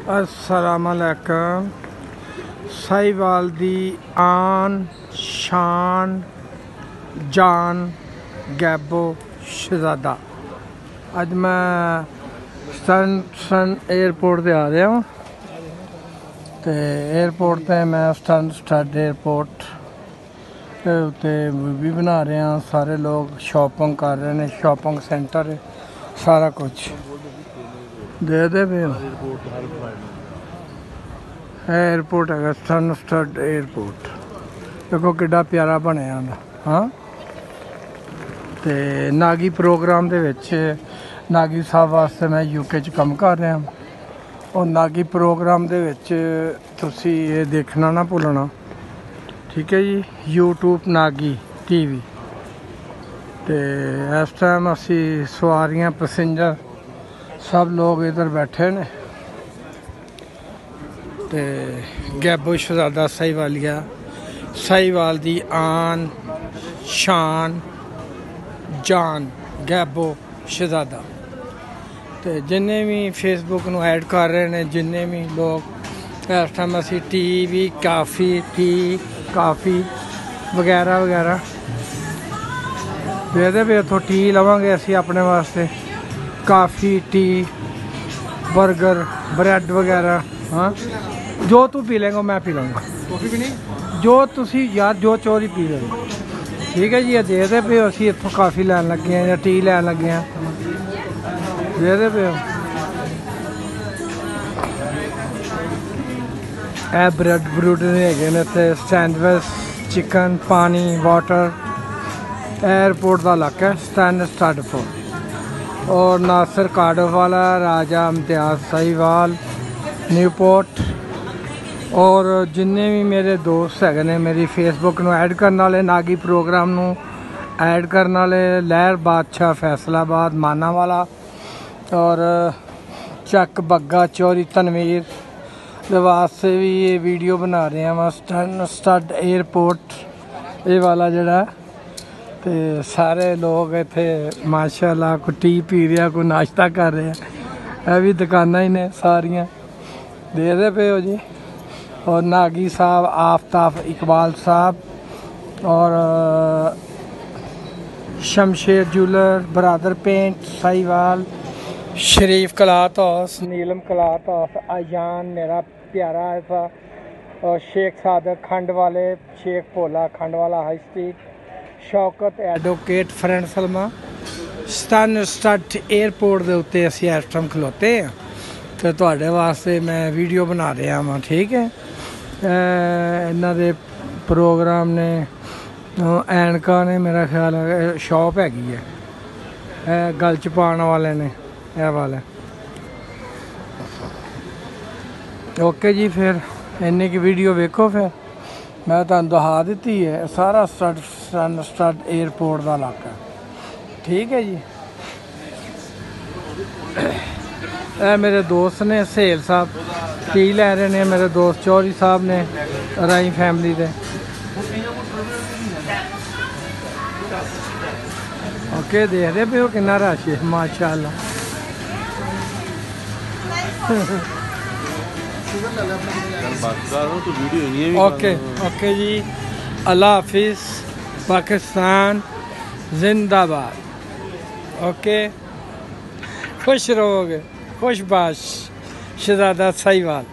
अस्सलामुअलैकुम। साहिवाल दी आन शान जान गैबो शहजादा। अज मैं सन एयरपोर्ट से आ रहा हूँ। तो एयरपोर्ट पे मैं स्टड एयरपोर्ट उत्ते मूवी बना रहे हैं। सारे लोग शॉपिंग कर रहे हैं। शॉपिंग सेंटर है, सारा कुछ दे पे एयरपोर्ट है स्टड एयरपोर्ट। देखो किड्डा प्यारा बनया। हाँ, तो नागी प्रोग्राम दे विच नागी साहब वास्ते मैं यूके च कम कर रहा। और नागी प्रोग्राम दे विच तुसी ये देखना ना भुलना, ठीक है जी। YouTube Nagi TV. तो इस टाइम असी सवारियां पैसेंजर सब लोग इधर बैठे ने। तो गैबो शहजादा साहिवाल दी आन शान जान गैबो शहजादा। तो जिन्ने भी फेसबुक नू ऐड कर रहे हैं, जिन्ने भी लोग इस टाइम असी टी काफ़ी वगैरह वगैरह देते पे। इतों टी लवांगे असी अपने वास्ते, काफ़ी टी बर्गर ब्रैड वगैरह। हाँ, जो तू पी लेंगे मैं पी लूँगा। कॉफ़ी भी नहीं, जो तुसी यार जो चोरी पी लेंगे, ठीक है जी। ये देते पे असी इतों काफ़ी लैन लगे हैं या टी लैन लगे हैं, देते पे। ए ब्रैड ब्रूड है सैंडविच चिकन पानी वाटर। एयरपोर्ट का इलाका स्टड फोर्ट। और नासिर कार्डोफ वाला राजा इम्तियाज़ साहिवाल न्यूपोर्ट। और जिन्ने भी मेरे दोस्त है ने मेरी फेसबुक नू ऐड करने वाले, नागी प्रोग्राम नू ऐड करने वाले, लहर बादशाह फैसलाबाद मानावाला और चक बग्गा चौरी तनवीर वास्ते भी ये वीडियो बना रहे हैं। मैं स्टड एयरपोर्ट ये वाला जड़ा। तो सारे लोग इत्थे माशाल्लाह कोई टी पी रहा, कोई नाश्ता कर रहे हैं। यह भी दुकाना ही ने सारियां दे पे हो जी। और नागी साहब आफ्ताब इकबाल साहब और शमशेर ज्वेलर बरादर पेंट साहिवाल शरीफ कलात हाउस नीलम कलात हाउस आजान मेरा प्यारा ऐसा और शेख सादक खंड वाले शेख भोला खंड वाला high street Shaukat advocate friend Salma stud airport के उत्ते असी इस टाइम खलोते हैं। तो तुहाडे वास्ते मैं वीडियो बना रहा वहाँ, ठीक है। इन्हां दे प्रोग्राम ने ऐनका ने मेरा ख्याल है शॉप हैगी है गल च पाने वाले ने यह वाले। ओके जी, फिर इन्नी की वीडियो वेखो। फिर मैं तुहानू दिखा दी है सारा स्टड एयरपोर्ट का इलाका, ठीक है जी। मेरे दोस्त ने सहेल साहब टी लै रहे ने, मेरे दोस्त चौधरी साहब ने राई फैमिली दे। ओके, देखते पे हो कितना रश है माशाल्लाह। ओके ओके जी, अल्लाह हाफिज़, पाकिस्तान जिंदाबाद। ओके, खुश रहोगे, खुशबाश शहजादा साहिवाल।